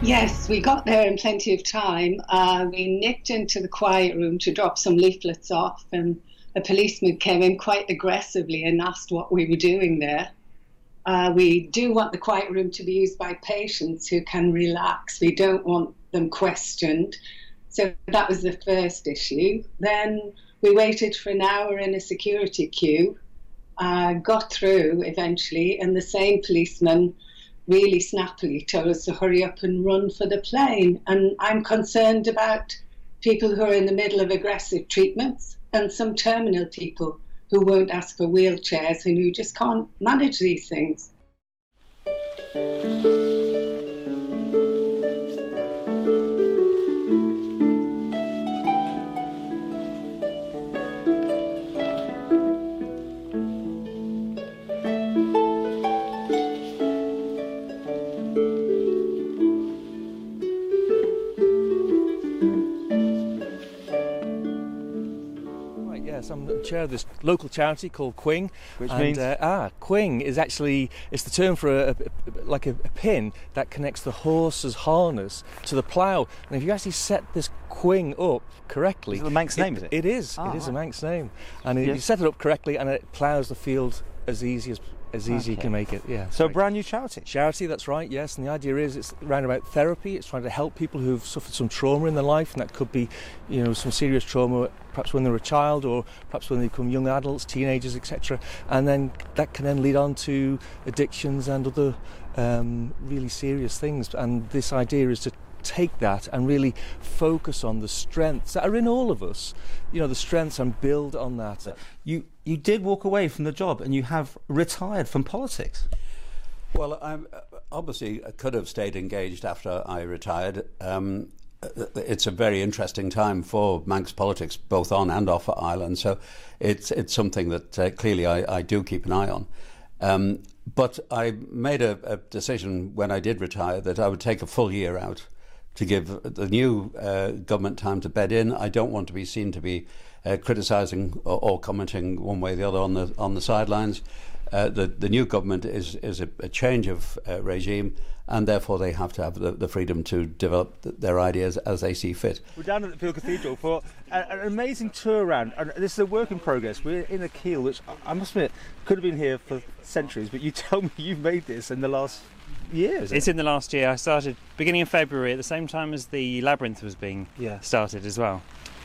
Yes, we got there in plenty of time. We nipped into the quiet room to drop some leaflets off, and a policeman came in quite aggressively and asked what we were doing there. We do want the quiet room to be used by patients who can relax. We don't want them questioned. So that was the first issue. Then we waited for an hour in a security queue, got through eventually, and the same policeman really snappily told us to hurry up and run for the plane. And I'm concerned about people who are in the middle of aggressive treatments and some terminal people who won't ask for wheelchairs and who just can't manage these things. I'm the chair of this local charity called Keeill, which means Keeill is actually it's the term for a pin that connects the horse's harness to the plough. And if you actually set this Keeill up correctly, is it the Manx name? Is it? It is. It is a Manx name, and if you set it up correctly, and it ploughs the field as easy as you can make it. Yeah. So a brand new charity. Charity, that's right. Yes, and the idea is it's around about therapy. It's trying to help people who've suffered some trauma in their life, and that could be, some serious trauma, perhaps when they're a child, or perhaps when they become young adults, teenagers, etc. And then that can then lead on to addictions and other really serious things. And this idea is to take that and really focus on the strengths that are in all of us, the strengths, and build on that. You did walk away from the job and you have retired from politics. Well, I could have stayed engaged after I retired. It's a very interesting time for Manx politics, both on and off Ireland, so it's something that clearly I do keep an eye on. But I made a decision when I did retire that I would take a full year out to give the new government time to bed in. I don't want to be seen to be criticising or commenting one way or the other on the sidelines. The new government is a change of regime, and therefore they have to have the freedom to develop their ideas as they see fit. We're down at the Cathedral for an amazing tour around, and this is a work in progress. We're in a Keeill, which I must admit could have been here for centuries, but you tell me you've made this in the last year. It's in the last year. I started beginning of February at the same time as the Labyrinth was being started as well.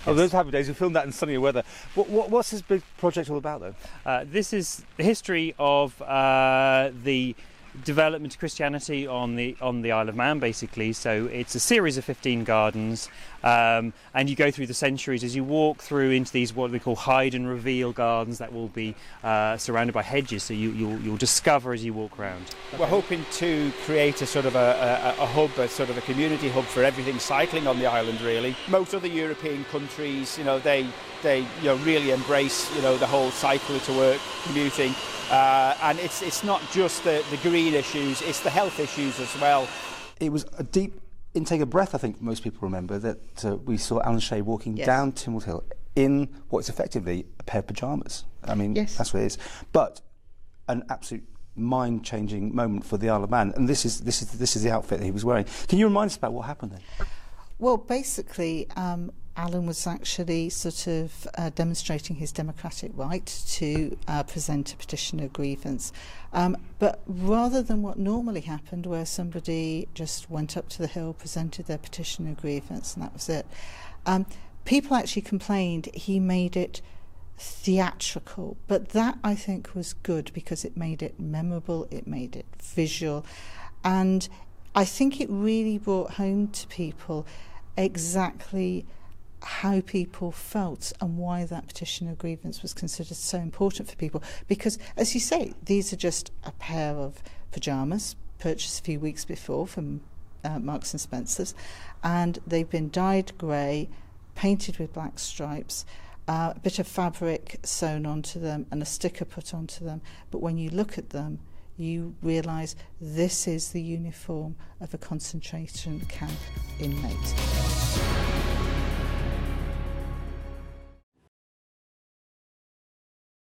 Oh, those happy days. We filmed that in sunnier weather. What's this big project all about, though? This is the history of the development of Christianity on the Isle of Man, basically. So it's a series of 15 gardens, and you go through the centuries as you walk through into these what we call hide and reveal gardens that will be surrounded by hedges. So you'll discover as you walk around. We're hoping to create a sort of a hub, a sort of a community hub for everything cycling on the island. Really, most other European countries, they really embrace the whole cycle to work commuting. And it's not just the green issues, it's the health issues as well. It was a deep intake of breath, I think most people remember, that we saw Allan walking down Tynwald Hill in what's effectively a pair of pyjamas. I mean, that's what it is. But an absolute mind-changing moment for the Isle of Man, and this is the outfit that he was wearing. Can you remind us about what happened then? Well, basically, Allan was actually sort of demonstrating his democratic right to present a petition of grievance. But rather than what normally happened, where somebody just went up to the hill, presented their petition of grievance, and that was it, people actually complained he made it theatrical. But that, I think, was good because it made it memorable, it made it visual, and I think it really brought home to people exactly how people felt and why that petition of grievance was considered so important for people. Because, as you say, these are just a pair of pyjamas purchased a few weeks before from Marks and Spencer's, and they've been dyed grey, painted with black stripes, a bit of fabric sewn onto them and a sticker put onto them. But when you look at them, you realise this is the uniform of a concentration camp inmate.